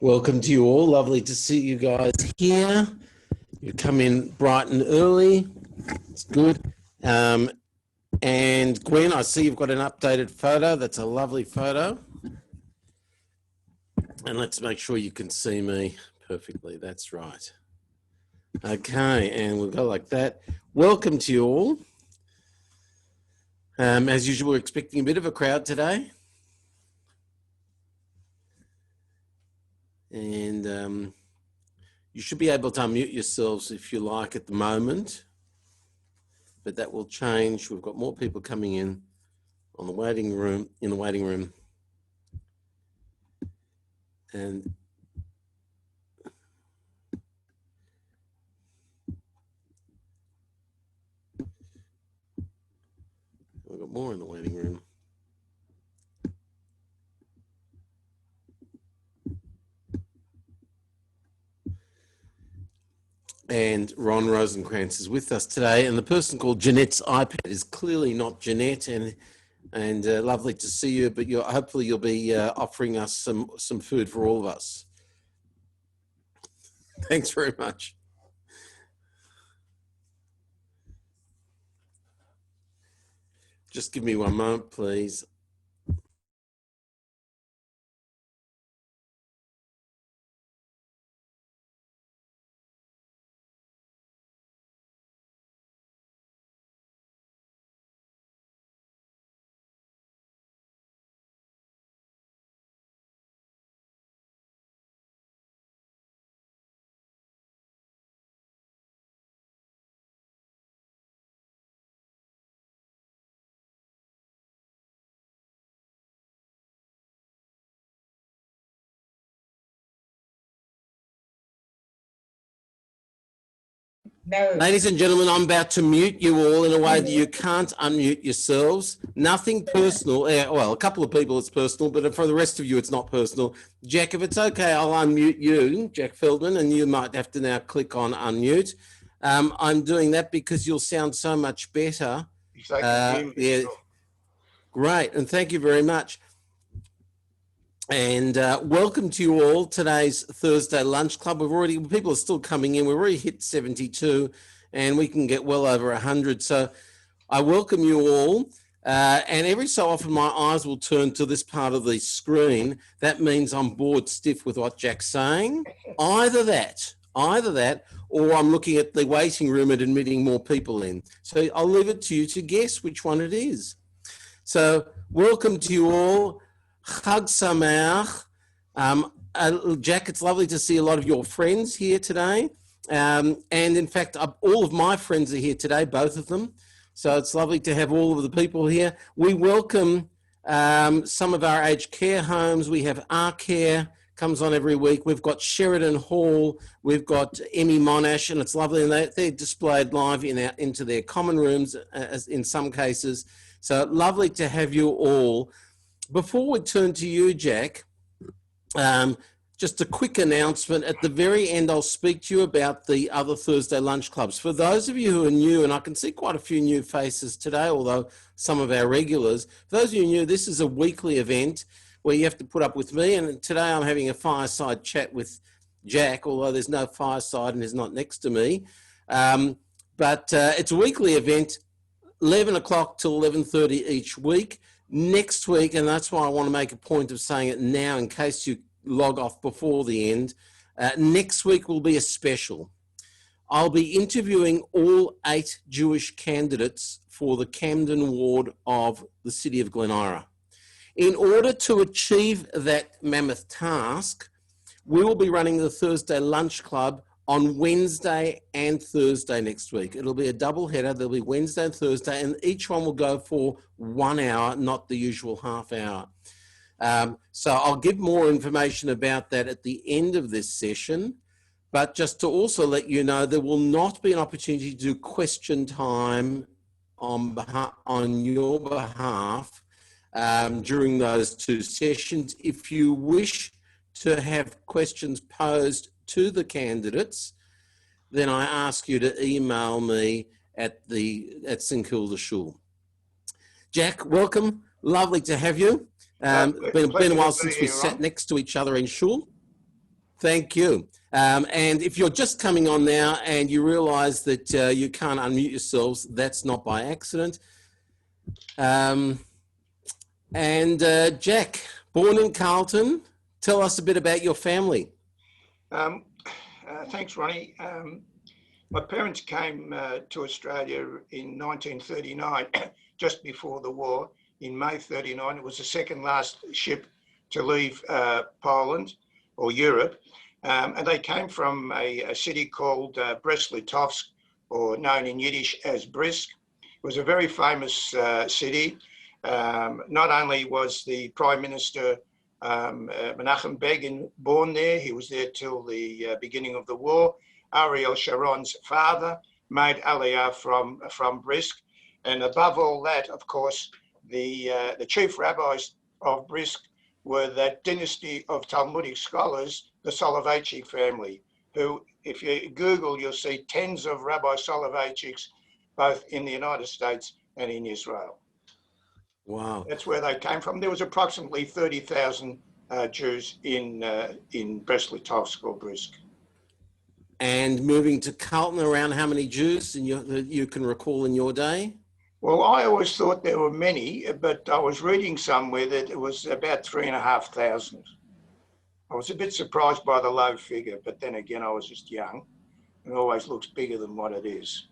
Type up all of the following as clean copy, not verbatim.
Welcome to you all. Lovely to see you guys here. You come in bright and early. It's good. And Gwen, I see you've got an updated photo. That's a lovely photo. And let's make sure you can see me perfectly. That's right. Okay, and we'll go like that. Welcome to you all. As usual, we're expecting a bit of a crowd today. And you should be able to unmute yourselves if you like at the moment, but that will change. We've got more people coming in on the waiting room, and we've got more in the waiting room. And Ron Rosenkrantz is with us today, and the person called Jeanette's iPad is clearly not Jeanette, and lovely to see you, but hopefully you'll be offering us some food for all of us. Thanks very much. Just give me one moment, please. No. Ladies and gentlemen, I'm about to mute you all in a way that you can't unmute yourselves. Nothing personal. Well, a couple of people it's personal, but for the rest of you, it's not personal. Jack, if it's okay, I'll unmute you, Jack Feldman, and you might have to now click on unmute. I'm doing that because you'll sound so much better. Yeah, great, and thank you very much. And welcome to you all. Today's Thursday Lunch Club. People are still coming in. We've already hit 72 and we can get well over 100. So I welcome you all. And every so often my eyes will turn to this part of the screen. That means I'm bored stiff with what Jack's saying. Either that, or I'm looking at the waiting room and admitting more people in. So I'll leave it to you to guess which one it is. So welcome to you all. Chag Sameach. Jack, it's lovely to see a lot of your friends here today. And in fact, all of my friends are here today, both of them. So it's lovely to have all of the people here. We welcome some of our aged care homes. We have Our Care, comes on every week. We've got Sheridan Hall. We've got Emmy Monash, and it's lovely. And they're displayed live into their common rooms in some cases. So lovely to have you all. Before we turn to you, Jack, just a quick announcement. At the very end, I'll speak to you about the other Thursday lunch clubs. For those of you who are new, and I can see quite a few new faces today, although some of our regulars, for those of you who are new, this is a weekly event where you have to put up with me. And today I'm having a fireside chat with Jack, although there's no fireside and he's not next to me. But it's a weekly event, 11 o'clock till 11:30 each week. Next week, and that's why I want to make a point of saying it now in case you log off before the end, next week will be a special. I'll be interviewing all 8 Jewish candidates for the Camden ward of the city of Glen Ira. In order to achieve that mammoth task, we will be running the Thursday Lunch Club on Wednesday and Thursday next week. It'll be a double header. There'll be Wednesday and Thursday, and each one will go for 1 hour, not the usual half hour. So I'll give more information about that at the end of this session. But just to also let you know, there will not be an opportunity to do question time on your behalf during those 2 sessions. If you wish to have questions posed to the candidates, then I ask you to email me at St Kilda Shul. Jack, welcome. Lovely to have you. Been a while since we sat next to each other in Shul. Thank you. And if you're just coming on now and you realize that you can't unmute yourselves, that's not by accident. Jack, born in Carlton, tell us a bit about your family. Thanks, Ronnie. My parents came to Australia in 1939, just before the war. In May 39, it was the second last ship to leave Poland or Europe. And they came from a city called Brest-Litovsk, or known in Yiddish as Brisk. It was a very famous city. Not only was the Prime Minister Menachem Begin born there, he was there till the beginning of the war. Ariel Sharon's father made Aliyah from Brisk. And above all that, of course, the chief rabbis of Brisk were that dynasty of Talmudic scholars, the Soloveitchik family, who, if you Google, you'll see tens of Rabbi Soloveitchiks, both in the United States and in Israel. Wow. That's where they came from. There was approximately 30,000 Jews in Brest-Litovsk or Brisk. And moving to Carlton, around how many Jews you can recall in your day? Well, I always thought there were many, but I was reading somewhere that it was about 3,500. I was a bit surprised by the low figure, but then again, I was just young. It always looks bigger than what it is.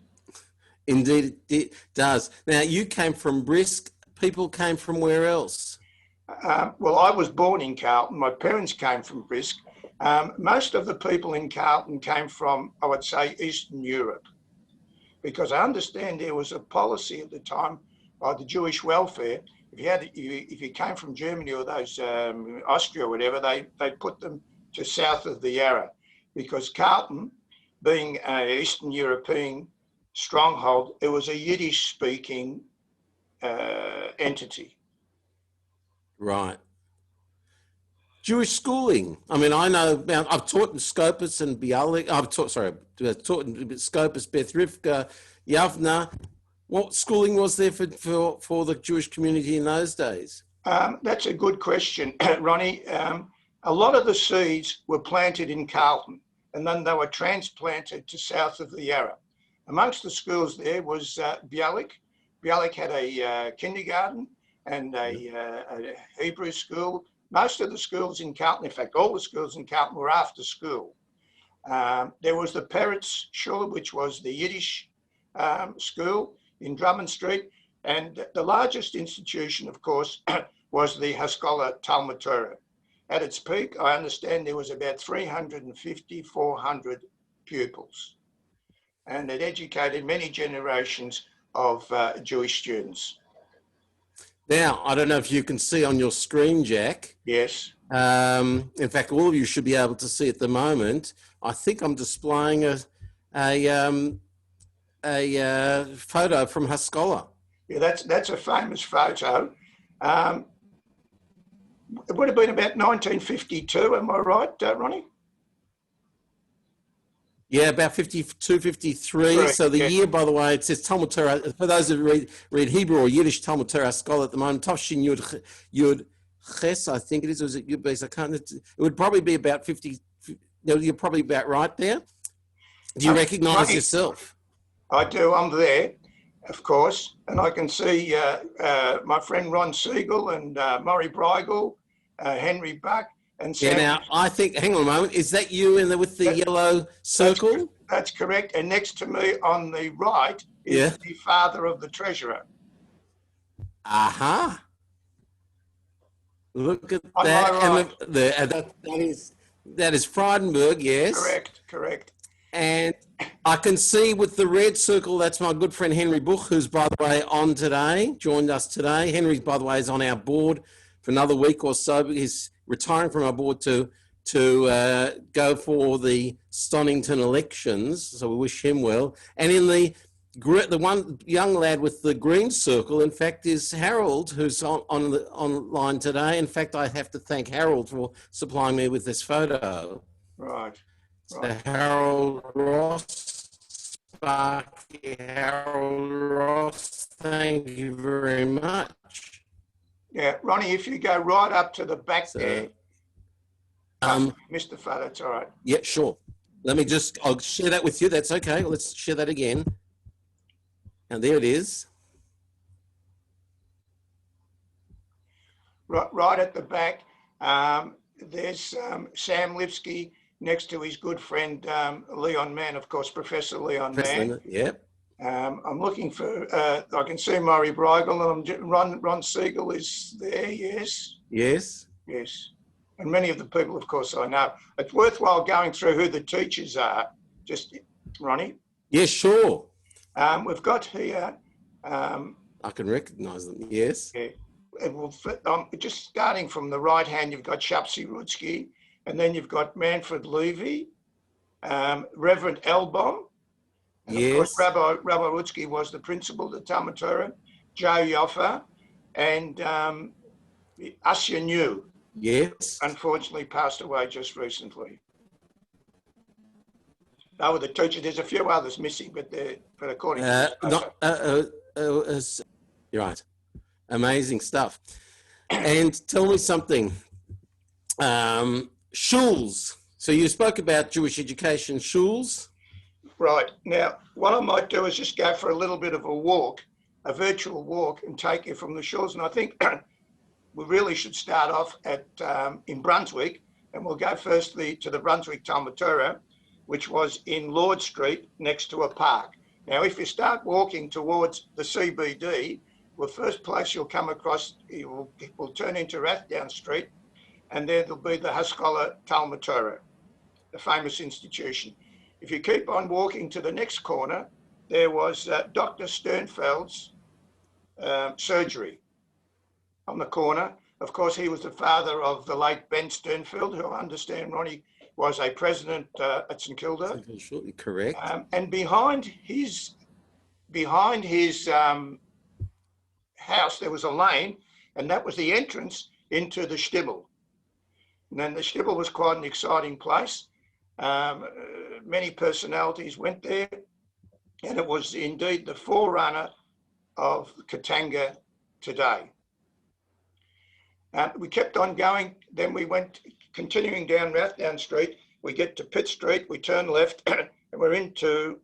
Indeed, it does. Now, you came from Brisk. People came from where else? Well, I was born in Carlton. My parents came from Brisk. Most of the people in Carlton came from, I would say, Eastern Europe, because I understand there was a policy at the time by the Jewish welfare. If you came from Germany or those Austria or whatever, they put them to south of the Yarra, because Carlton, being an Eastern European stronghold, it was a Yiddish-speaking entity. Right. Jewish schooling. I mean, I know about, I've taught in Scopus and Bialik. I've taught in Scopus, Beth Rivka, Yavna. What schooling was there for the Jewish community in those days? That's a good question, Ronnie. A lot of the seeds were planted in Carlton, and then they were transplanted to south of the Yarra. Amongst the schools there was Bialik. Bialik had a kindergarten and a Hebrew school. Most of the schools in Carlton, in fact, all the schools in Carlton were after school. There was the Peretz Shul, which was the Yiddish school in Drummond Street. And the largest institution, of course, was the Haskalah Talmud Torah. At its peak, I understand there was about 350, 400 pupils. And it educated many generations of Jewish students. Now, I don't know if you can see on your screen, Jack. Yes. In fact, all of you should be able to see at the moment. I think I'm displaying a photo from Haskalah. Yeah, that's a famous photo. It would have been about 1952, am I right, Ronnie? Yeah, about 52, 53. Correct, so the year, by the way, it says Talmud Torah. For those who read Hebrew or Yiddish, Talmud Torah Scholar at the moment, Tafshin Yud Ches, I think it is. Or is it Yud Beis? I can't. It would probably be about 50. You're probably about right there. Do you recognise yourself? I do. I'm there, of course, and I can see my friend Ron Siegel and Murray Brigel, Henry Buck. And yeah, now I think, hang on a moment, is that you with the yellow circle? That's correct. And next to me on the right is the father of the treasurer. Aha. Look at that. Right? And that is Frydenberg, yes. Correct. And I can see with the red circle, that's my good friend Henry Buch, who's, by the way, on today, joined us today. Henry, by the way, is on our board for another week or so. He's retiring from our board to go for the Stonington elections, so we wish him well. And in the one young lad with the green circle, in fact, is Harold, who's online today. In fact, I have to thank Harold for supplying me with this photo. Right. So Harold Ross, Sparky Harold Ross, thank you very much. Yeah, Ronnie, if you go right up to the back there. Mr. Fudder, that's all right. Yeah, sure. I'll share that with you. That's okay. Let's share that again. And there it is. Right at the back, there's Sam Lipsky next to his good friend Leon Mann, of course, Professor Leon Mann. Yep. I'm looking for, I can see Murray Brigel, and Ron Siegel is there, yes? Yes. Yes. And many of the people, of course, I know. It's worthwhile going through who the teachers are, just, Ronnie. Yes, sure. We've got here... I can recognise them, yes. Yeah. Just starting from the right hand, you've got Shapsi Rutsky, and then you've got Manfred Levy, Reverend Elbom, and of course Rabbi Rutsky was the principal of the Talmud Torah, Joe Yoffa, and Asya New. Yes. Unfortunately passed away just recently. They were the teachers. There's a few others missing, but according to you're right. Amazing stuff. And tell me something. Shuls. So you spoke about Jewish education, shuls. Right. Now, what I might do is just go for a little bit of a walk, a virtual walk, and take you from the shuls. And I think we really should start off at in Brunswick, and we'll go firstly to the Brunswick Talmud Torah, which was in Lord Street next to a park. Now, if you start walking towards the CBD, the first place you'll come across, it will turn into Rathdown Street, and there will be the Haskalah Talmud Torah, the famous institution. If you keep on walking to the next corner, there was Dr. Sternfeld's surgery on the corner. Of course, he was the father of the late Ben Sternfeld, who I understand, Ronnie, was a president at St Kilda. Absolutely correct. And behind his house, there was a lane, and that was the entrance into the Stibbel. And then the Stibbel was quite an exciting place. Many personalities went there, and it was indeed the forerunner of Katanga today. We kept on going, then we went continuing down Rathdown Street, we get to Pitt Street, we turn left, and we're into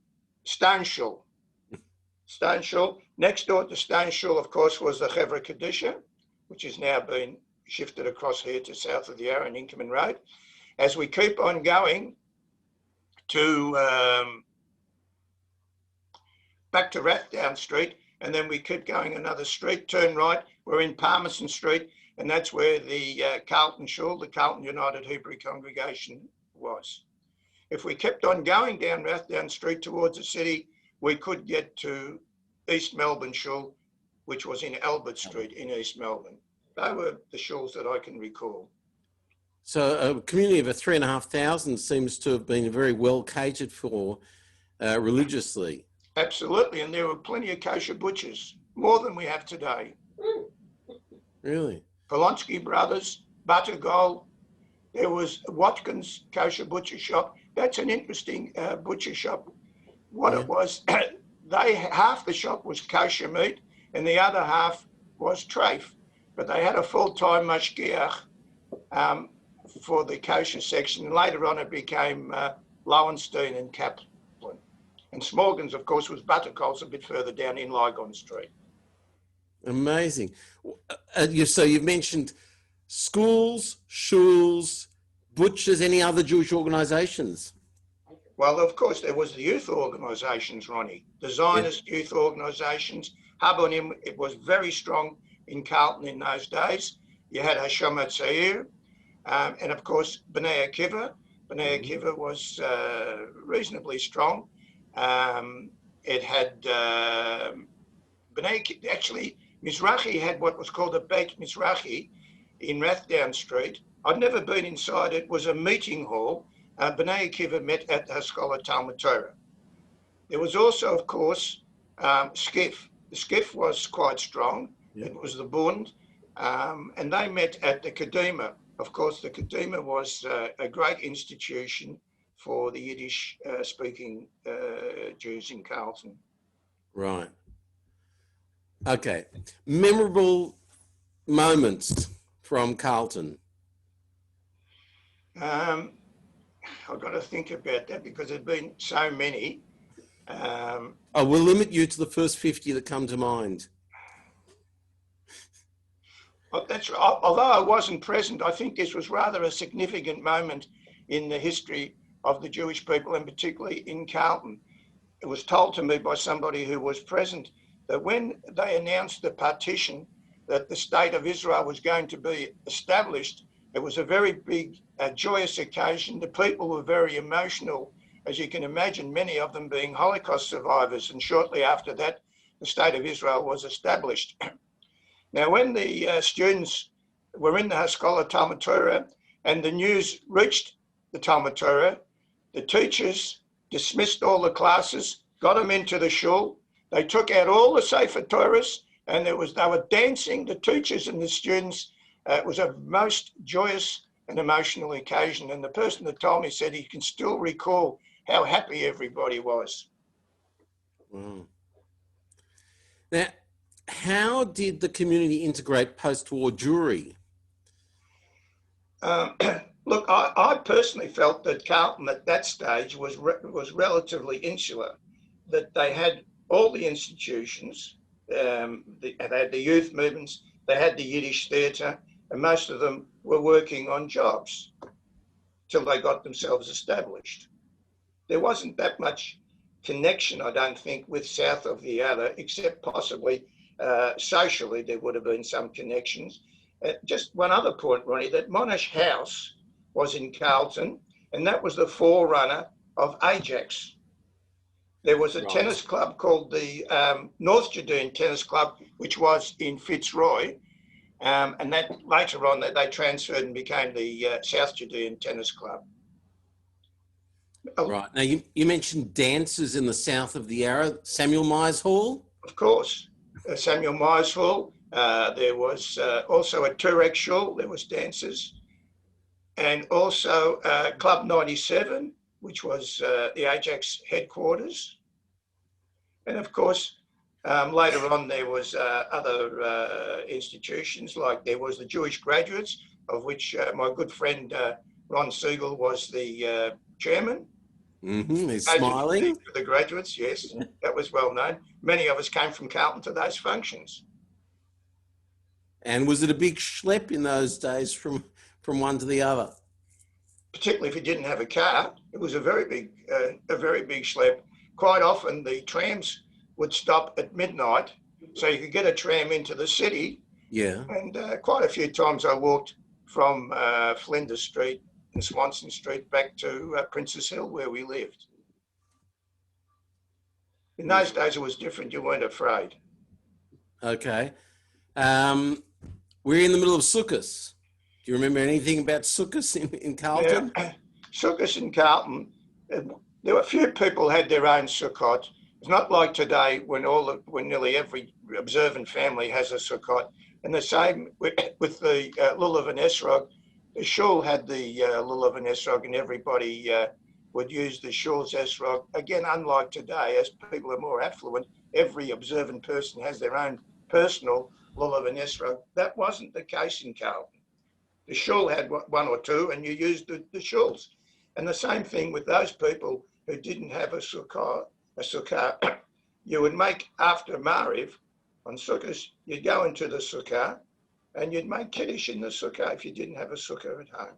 Stone Shul. Stone Shul. Next door to Stone Shul, of course, was the Chevra Kadisha, which has now been shifted across here to south of the Yarra and Inkerman Road. As we keep on going to back to Rathdown Street, and then we keep going another street, turn right, we're in Palmerston Street, and that's where the Carlton Shul, the Carlton United Hebrew Congregation was. If we kept on going down Rathdown Street towards the city, we could get to East Melbourne Shul, which was in Albert Street in East Melbourne. They were the shuls that I can recall. So a community of 3,500 seems to have been very well catered for religiously. Absolutely, and there were plenty of kosher butchers, more than we have today. Really? Polonsky Brothers, Buttergold. There was Watkins Kosher Butcher Shop. That's an interesting butcher shop. What it was, half the shop was kosher meat and the other half was treif. But they had a full-time mashgiach for the kosher section. And later on it became Lowenstein and Kaplan. And Smorgan's, of course, was Buttercoals a bit further down in Lygon Street. Amazing. So you've mentioned schools, shuls, butchers, any other Jewish organisations? Well, of course, there was the youth organisations, Ronnie. The Zionist youth organisations. Habonim, it was very strong in Carlton in those days. You had Hashomer Tzair, and of course, B'nai Akiva. B'nai Akiva was reasonably strong. It had actually, Mizrahi had what was called a Beit Mizrahi in Rathdown Street. I'd never been inside. It was a meeting hall. B'nai Akiva met at the Haskalah Talmud Torah. There was also, of course, Skiff. The Skiff was quite strong. Yeah. It was the Bund, and they met at the Kadima. Of course, the Kadima was a great institution for the Yiddish-speaking Jews in Carlton. Right. Okay. Memorable moments from Carlton. I've got to think about that because there've been so many. I will limit you to the first 50 that come to mind. That's although I wasn't present, I think this was rather a significant moment in the history of the Jewish people, and particularly in Carlton. It was told to me by somebody who was present that when they announced the partition, that the state of Israel was going to be established, it was a very big, joyous occasion. The people were very emotional, as you can imagine, many of them being Holocaust survivors. And shortly after that, the state of Israel was established. Now, when the students were in the Haskalah Talmud Torah and the news reached the Talmud Torah, the teachers dismissed all the classes, got them into the shul. They took out all the Sefer Torahs, and they were dancing, the teachers and the students. It was a most joyous and emotional occasion. And the person that told me said he can still recall how happy everybody was. Wow. Now, how did the community integrate post-war Jewry? Look, I personally felt that Carlton at that stage was relatively insular, that they had all the institutions, they had the youth movements, they had the Yiddish theatre, and most of them were working on jobs till they got themselves established. There wasn't that much connection, I don't think, with south of the Adda, except possibly socially there would have been some connections. Just one other point, Ronnie, that Monash House was in Carlton, and that was the forerunner of Ajax. There was a tennis club called the North Judean Tennis Club, which was in Fitzroy, and that later on they transferred and became the South Judean Tennis Club. Right. Now, you mentioned dances in the south of the Yarra, Samuel Myers Hall? Of course, Samuel Myers Hall. There was also a Turek Shul, there was dances. And also Club 97, which was the Ajax headquarters. And of course, later on there was other institutions, like there was the Jewish Graduates, of which my good friend Ron Siegel was the chairman. Mm-hmm. He's smiling. The graduates, yes, that was well known. Many of us came from Carlton to those functions. And was it a big schlep in those days from one to the other? Particularly if you didn't have a car, it was a very big schlep. Quite often the trams would stop at midnight, so you could get a tram into the city. Yeah. And quite a few times I walked from Flinders Street and Swanson Street back to Princess Hill, where we lived. In those days it was different, you weren't afraid. Okay. We're in the middle of Sukkot. Do you remember anything about Sukkot in Carlton? Now, Sukkot in Carlton, there were a few people had their own Sukkot. It's not like today when nearly every observant family has a Sukkot. And the same with the Lulav and Esrog. The shul had the Lulav and Esrog, and everybody would use the shul's Esrog. Again, unlike today, as people are more affluent, every observant person has their own personal Lulav and Esrog. That wasn't the case in Carlton. The shul had one or two, and you used the shuls. And the same thing with those people who didn't have a sukkah. You would make after Mariv on Sukkot, you'd go into the sukkah and you'd make Kiddush in the sukkah if you didn't have a sukkah at home.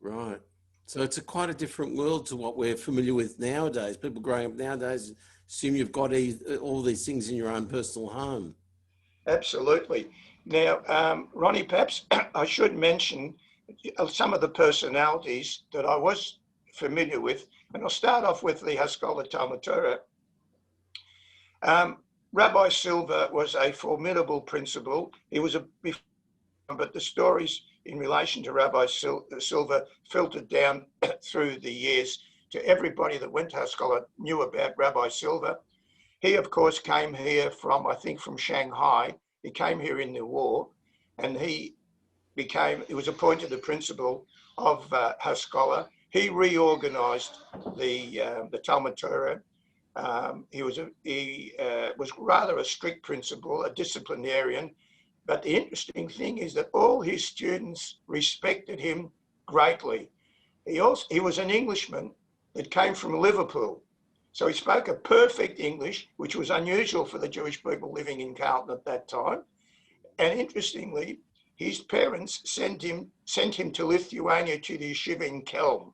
Right. So it's quite a different world to what we're familiar with nowadays. People growing up nowadays assume you've got all these things in your own personal home. Absolutely. Now, Ronnie, perhaps I should mention some of the personalities that I was familiar with, and I'll start off with the Haskalah Talmud Torah. Rabbi Silver was a formidable principal. He was but the stories in relation to Rabbi Silver filtered down through the years to everybody that went to Haskalah knew about Rabbi Silver. He, of course, came here from Shanghai. He came here in the war, and he was appointed the principal of Haskalah. He reorganized the Talmud Torah. He was rather a strict principal, a disciplinarian. But the interesting thing is that all his students respected him greatly. He was an Englishman that came from Liverpool. So he spoke a perfect English, which was unusual for the Jewish people living in Carlton at that time. And interestingly, his parents sent him to Lithuania to the yeshiva in Kelm.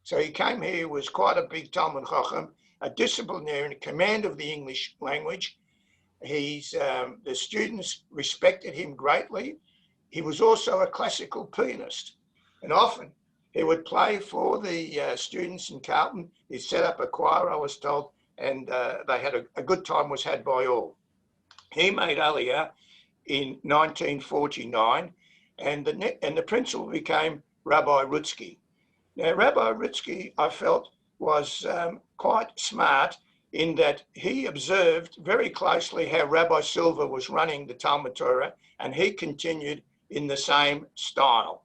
So he came here, was quite a big Talmud Chacham, a disciplinarian, in command of the English language. The students respected him greatly. He was also a classical pianist, and often he would play for the students in Carlton. He set up a choir, I was told, and they had a good time was had by all. He made Aliyah in 1949, and the principal became Rabbi Rutsky. Now, Rabbi Rutsky, I felt, was quite smart in that he observed very closely how Rabbi Silver was running the Talmud Torah, and he continued in the same style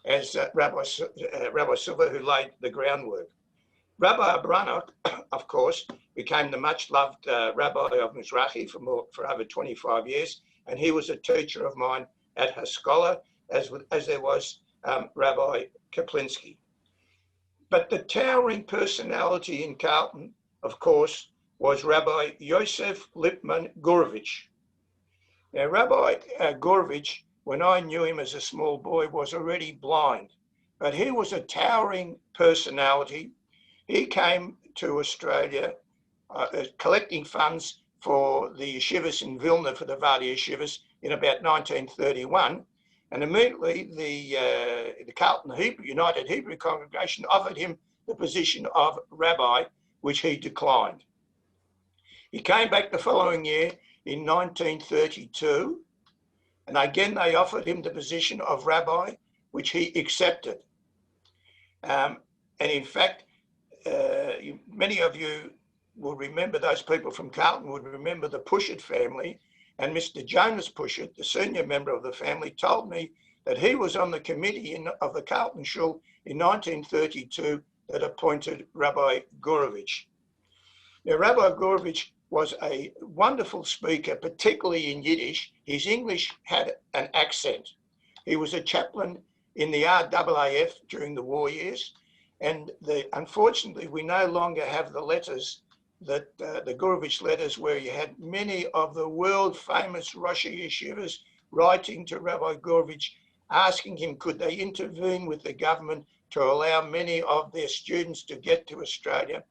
as Rabbi Silver, who laid the groundwork. Rabbi Abranok, of course, became the much-loved rabbi of Mizrahi for over 25 years, and he was a teacher of mine at Haskalah, as there was Rabbi Kaplinsky. But the towering personality in Carlton, of course, was Rabbi Yosef Lipman Gurovich. Now, Rabbi Gurovich, when I knew him as a small boy, was already blind, but he was a towering personality. He came to Australia collecting funds for the yeshivas in Vilna, for the Valley yeshivas, in about 1931. And immediately the Carlton United Hebrew congregation offered him the position of rabbi, which he declined. He came back the following year in 1932, and again they offered him the position of rabbi, which he accepted. And in fact, many of you will remember, those people from Carlton would remember the Pushett family, and Mr. Jonas Pushett, the senior member of the family, told me that he was on the committee of the Carlton Shul in 1932 that appointed Rabbi Gurovich. Now, Rabbi Gurovich was a wonderful speaker, particularly in Yiddish. His English had an accent. He was a chaplain in the RAAF during the war years, and unfortunately, we no longer have the letters that the Gurovich letters, where you had many of the world famous Rosh Yeshivas writing to Rabbi Gurovich, asking him could they intervene with the government to allow many of their students to get to Australia.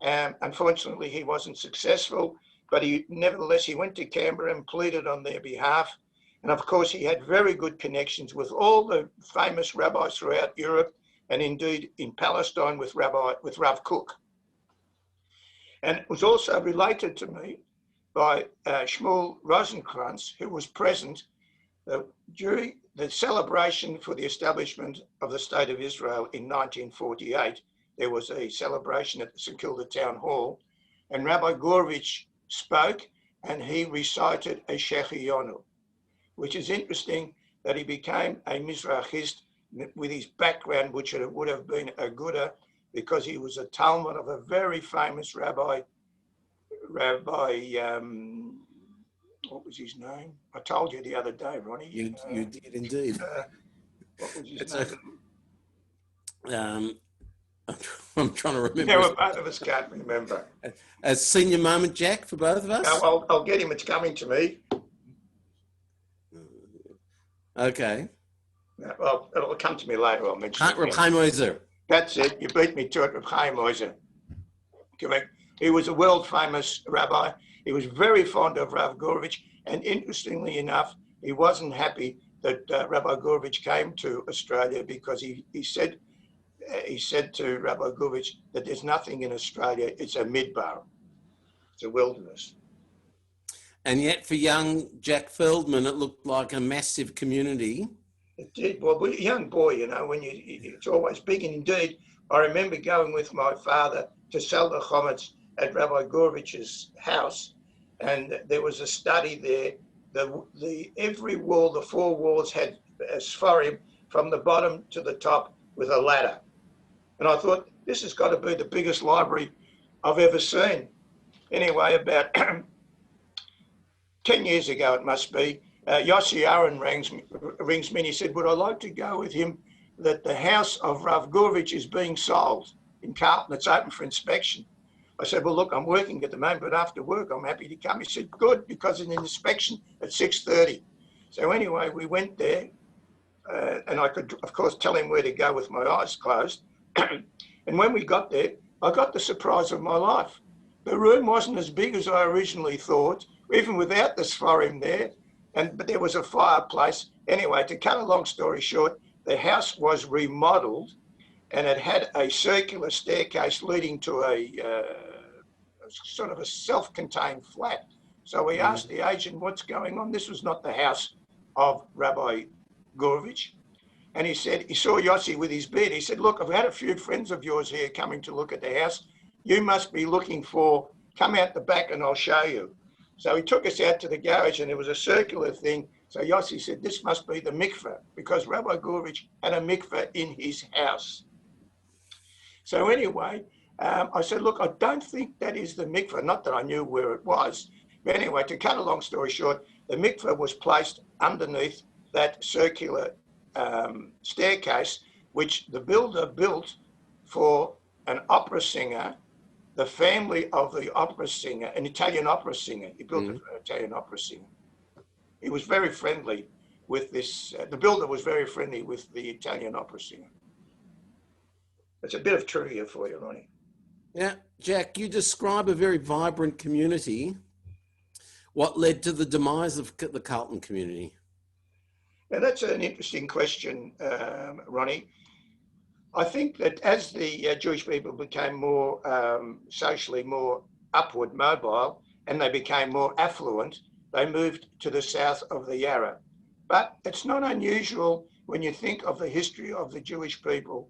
Unfortunately, he wasn't successful, but nevertheless, he went to Canberra and pleaded on their behalf. And of course, he had very good connections with all the famous rabbis throughout Europe, and indeed in Palestine with Rav Kook. And it was also related to me by Shmuel Rosenkrantz, who was present during the celebration for the establishment of the State of Israel in 1948. There was a celebration at the St Kilda Town Hall, and Rabbi Gurovich spoke, and he recited a Shechiyonu, which is interesting that he became a Mizrachist with his background, which would have been a Gouda, because he was a Talmud of a very famous rabbi, what was his name? I told you the other day, Ronnie. You did indeed. What was his name? I'm trying to remember. Yeah, well, both of us can't remember. A senior moment, Jack, for both of us? I'll get him. It's coming to me. Okay. Well, it'll come to me later. I'll mention it. Reb Chaim Ozer. That's it. You beat me to it, Reb Chaim Ozer. Correct. He was a world famous rabbi. He was very fond of Rav Gurovich, and interestingly enough, he wasn't happy that Rabbi Gurovich came to Australia, because he said to Rabbi Gurovich that there's nothing in Australia. It's a midbar. It's a wilderness. And yet for young Jack Feldman, it looked like a massive community. It did. Well, a young boy, you know, it's always big. And indeed, I remember going with my father to sell the chametz at Rabbi Gorovich's house, and there was a study there. Every wall, the four walls had a sforim from the bottom to the top with a ladder. And I thought, this has got to be the biggest library I've ever seen. Anyway, about 10 years ago, it must be, Yossi Aaron rings me and he said, would I like to go with him that the house of Rav Gurvich is being sold in Carlton. It's open for inspection. I said, well, look, I'm working at the moment, but after work, I'm happy to come. He said, good, because it's an inspection at 6:30. So anyway, we went there, and I could, of course, tell him where to go with my eyes closed. And when we got there, I got the surprise of my life. The room wasn't as big as I originally thought, even without the sforim there, but there was a fireplace. Anyway, to cut a long story short, the house was remodeled, and it had a circular staircase leading to a sort of a self-contained flat. So we asked the agent, what's going on? This was not the house of Rabbi Gurvich. And he said, he saw Yossi with his beard. He said, look, I've had a few friends of yours here coming to look at the house. You must be looking for, come out the back and I'll show you. So he took us out to the garage, and it was a circular thing. So Yossi said, this must be the mikveh, because Rabbi Gurvich had a mikveh in his house. So anyway, I said, look, I don't think that is the mikveh. Not that I knew where it was. But anyway, to cut a long story short, the mikveh was placed underneath that circular staircase, which the builder built for an opera singer, the family of the opera singer, an Italian opera singer. He built an Italian opera singer. He was very friendly with this, the builder was very friendly with the Italian opera singer. It's a bit of trivia for you, Ronnie. Yeah, Jack, you describe a very vibrant community. What led to the demise of the Carlton community? Now, that's an interesting question, Ronnie. I think that as the Jewish people became more socially more upward mobile, and they became more affluent, they moved to the south of the Yarra. But it's not unusual when you think of the history of the Jewish people.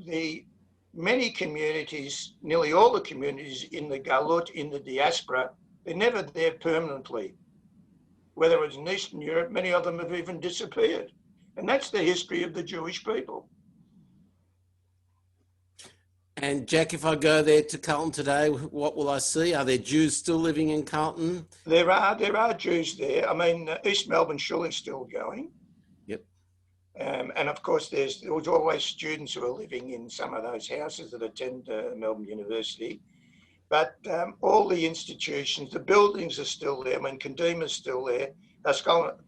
The many communities, nearly all the communities in the Galut, in the diaspora, they're never there permanently. Whether it's in Eastern Europe, many of them have even disappeared. And that's the history of the Jewish people. And Jack, if I go there to Carlton today, what will I see? Are there Jews still living in Carlton? There are Jews there. I mean, East Melbourne Shul is still going. Yep. And of course, there was always students who are living in some of those houses that attend Melbourne University. But all the institutions, the buildings are still there. I mean, Kadima is still there.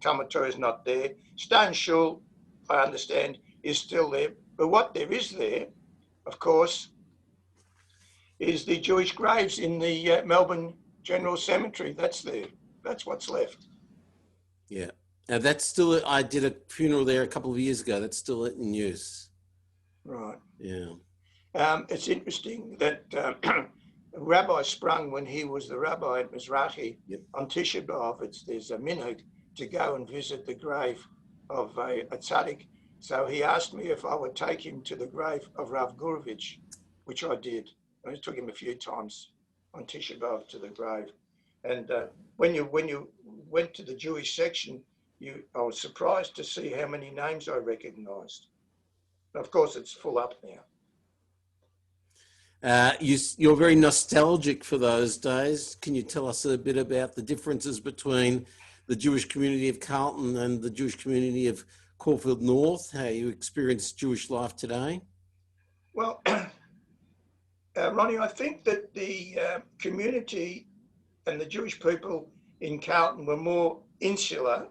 Tomato is not there. Stone Shul, I understand, is still there. But what there is there, of course, is the Jewish graves in the Melbourne General Cemetery. That's there. That's what's left. Yeah. Now that's still, I did a funeral there a couple of years ago. That's still in use. Right. Yeah. It's interesting that Rabbi Sprung, when he was the rabbi at Mizrahi, on Tisha B'Av, there's a minhag to go and visit the grave of a tzaddik. So he asked me if I would take him to the grave of Rav Gurvich, which I did. I took him a few times on Tisha B'Av to the grave. And when you went to the Jewish section, I was surprised to see how many names I recognized. Of course, it's full up now. You're very nostalgic for those days. Can you tell us a bit about the differences between the Jewish community of Carlton and the Jewish community of Caulfield North, how you experience Jewish life today? Well, Ronnie, I think that the community and the Jewish people in Carlton were more insular.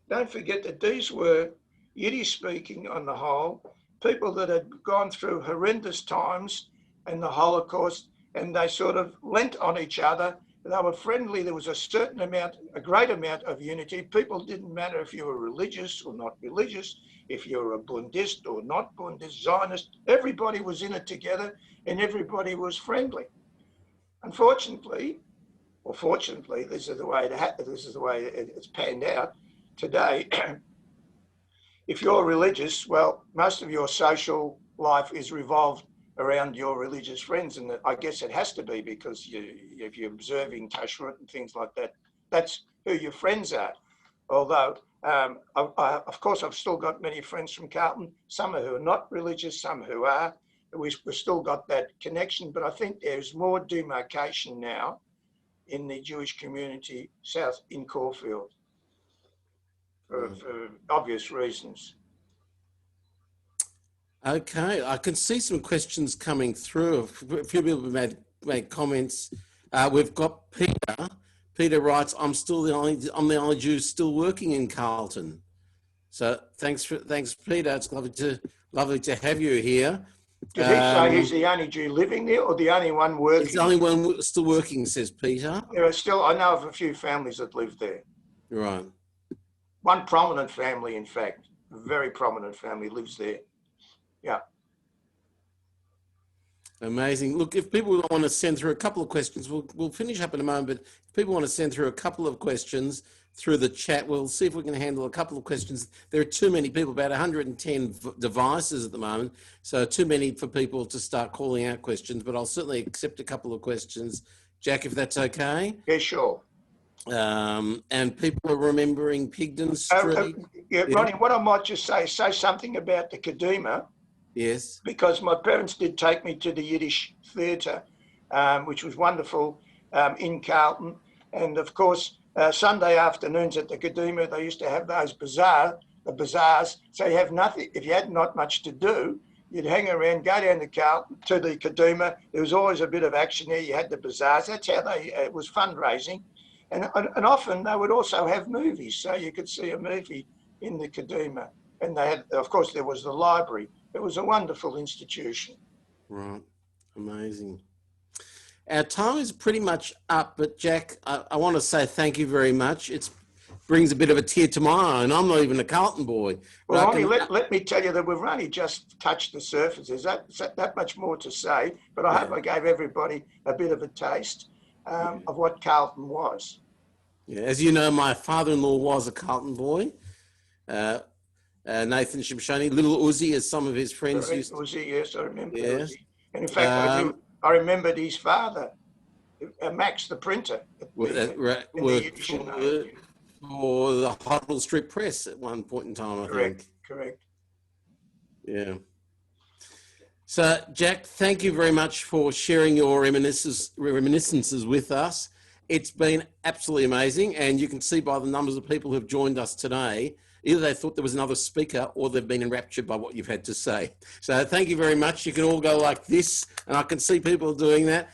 Don't forget that these were Yiddish speaking on the whole, people that had gone through horrendous times and the Holocaust, and they sort of lent on each other. They were friendly. There was a great amount of unity. People didn't matter if you were religious or not religious, if you were a Bundist or not Bundist, Zionist. Everybody was in it together and everybody was friendly. Unfortunately, or fortunately, this is the way it's panned out today. If you're religious, well, most of your social life is revolved around your religious friends, and I guess it has to be, because if you're observing kashrut and things like that, that's who your friends are. Although, of course, I've still got many friends from Carlton, some who are not religious, some who are. We've still got that connection, but I think there's more demarcation now in the Jewish community south in Caulfield for obvious reasons. Okay, I can see some questions coming through. A few people have made comments. We've got Peter. Peter writes, I'm the only Jew still working in Carlton. So thanks, Peter. It's lovely to have you here. Did he say he's the only Jew living there or the only one working? He's the only one still working, says Peter. There are still, I know of a few families that live there. Right. One prominent family, in fact, a very prominent family lives there. Yeah. Amazing. Look, if people want to send through a couple of questions, we'll finish up in a moment, but if people want to send through a couple of questions through the chat, we'll see if we can handle a couple of questions. There are too many people, about 110 devices at the moment, so too many for people to start calling out questions, but I'll certainly accept a couple of questions. Jack, if that's okay? Yeah, sure. And people are remembering Pigdon Street. Yeah, Ronnie, what I might just say something about the Kadima. Yes. Because my parents did take me to the Yiddish theatre, which was wonderful in Carlton. And of course, Sunday afternoons at the Kadima, they used to have those bazaars. So you have nothing, if you had not much to do, you'd hang around, go down to Carlton, to the Kadima. There was always a bit of action there. You had the bazaars. That's how it was fundraising. And often they would also have movies. So you could see a movie in the Kadima. And they had, of course, there was the library. It was a wonderful institution. Right. Amazing. Our time is pretty much up, but Jack, I want to say thank you very much. It brings a bit of a tear to my eye, and I'm not even a Carlton boy. Well, Ronnie, let me tell you that we've only just touched the surface. There's that much more to say, but I hope I gave everybody a bit of a taste of what Carlton was. Yeah, as you know, my father-in-law was a Carlton boy. Nathan Shimshoni, Little Uzi, as some of his friends used to. Uzi, yes, I remember Uzi. And in fact, I remembered his father, Max the printer. For the Hoddle Street Press at one point in time, I think. Correct. Yeah. So, Jack, thank you very much for sharing your reminiscences with us. It's been absolutely amazing, and you can see by the numbers of people who've joined us today, either they thought there was another speaker or they've been enraptured by what you've had to say. So thank you very much. You can all go like this, and I can see people doing that.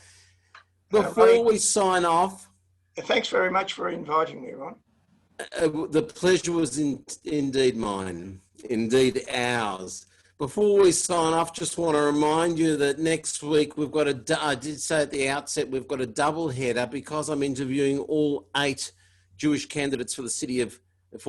Before we sign off... Thanks very much for inviting me, Ron. The pleasure was indeed mine, indeed ours. Before we sign off, just want to remind you that next week we've got I did say at the outset, we've got a double header because I'm interviewing all 8 Jewish candidates for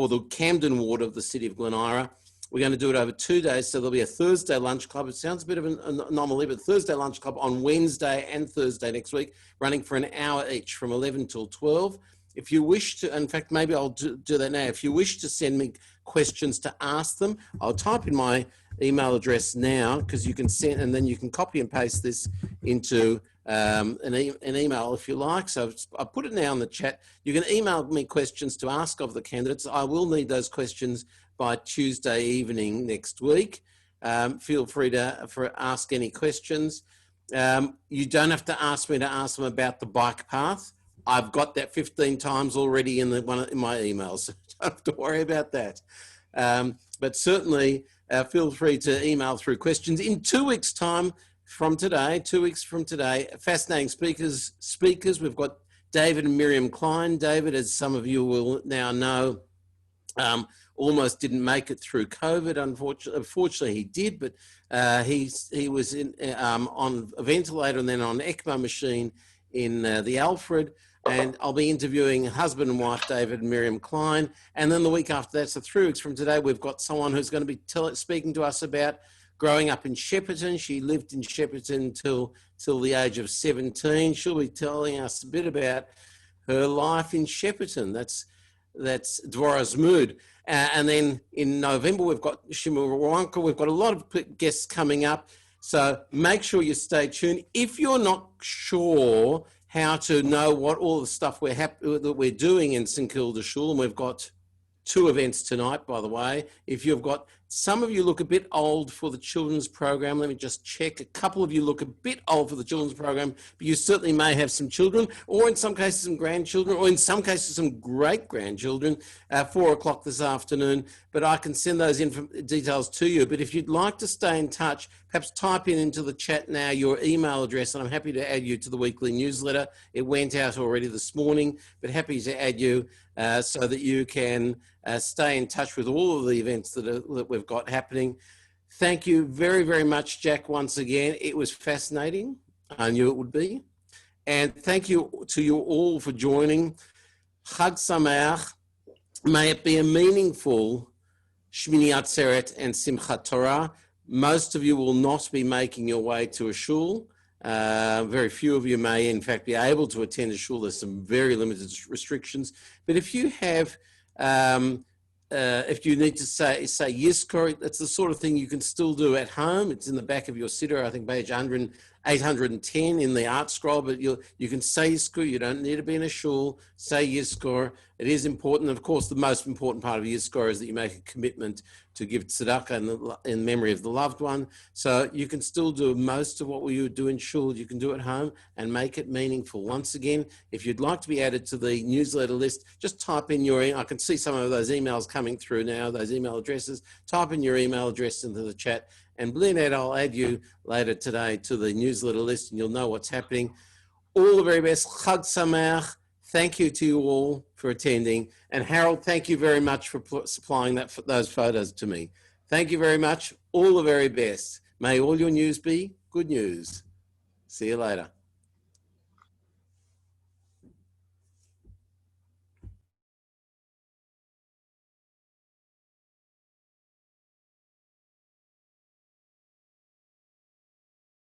the Camden ward of the city of Glen Eira. We're going to do it over 2 days, so there'll be a Thursday lunch club. It sounds a bit of an anomaly, but Thursday lunch club on Wednesday and Thursday next week, running for an hour each from 11 till 12. If you wish to, in fact, maybe I'll do that now. If you wish to send me questions to ask them, I'll type in my email address now, because you can send, and then you can copy and paste this into an email if you like. So I put it now in the chat. You can email me questions to ask of the candidates. I will need those questions by Tuesday evening next week. Feel free to ask any questions. You don't have to ask me to ask them about the bike path. I've got that 15 times already in my emails, so don't have to worry about that. But certainly feel free to email through questions. In 2 weeks' time from today, 2 weeks from today, fascinating speakers. We've got David and Miriam Klein. David, as some of you will now know, almost didn't make it through COVID. Unfortunately, he did, but he was on a ventilator and then on an ECMO machine in the Alfred. And I'll be interviewing husband and wife, David and Miriam Klein. And then the week after that, so 3 weeks from today, we've got someone who's going to be speaking to us about growing up in Shepparton. She lived in Shepparton till the age of 17. She'll be telling us a bit about her life in Shepparton. That's Dvora's Mood. And then in November, we've got Shimura. We've got a lot of guests coming up. So make sure you stay tuned. If you're not sure how to know what all the stuff that we're doing in St Kilda Shul, and we've got 2 events tonight, by the way. If you've got, some of you look a bit old for the children's program. Let me just check. A couple of you look a bit old for the children's program, but you certainly may have some children, or in some cases some grandchildren, or in some cases some great-grandchildren, 4 o'clock this afternoon. But I can send those details to you. But if you'd like to stay in touch, perhaps type into the chat now your email address, and I'm happy to add you to the weekly newsletter. It went out already this morning, but happy to add you so that you can stay in touch with all of the events that we've got happening. Thank you very, very much, Jack, once again. It was fascinating. I knew it would be. And thank you to you all for joining. Chag Sameach. May it be a meaningful Shmini Atzeret and Simchat Torah. Most of you will not be making your way to a shul. Very few of you may, in fact, be able to attend a shul. There's some very limited restrictions. But if you have, if you need to say Yizkor, that's the sort of thing you can still do at home. It's in the back of your siddur, I think page 810 in the art scroll, but you can say Yizkor. You don't need to be in a shul. Say Yizkor. It is important. Of course, the most important part of Yizkor is that you make a commitment to give tzedakah in memory of the loved one. So you can still do most of what we would do in shul. You can do at home and make it meaningful. Once again, if you'd like to be added to the newsletter list, just type in I can see some of those emails coming through now, those email addresses. Type in your email address into the chat, and Blinette, I'll add you later today to the newsletter list, and you'll know what's happening. All the very best. Chag Sameach. Thank you to you all for attending. And Harold, thank you very much for supplying those photos to me. Thank you very much. All the very best. May all your news be good news. See you later.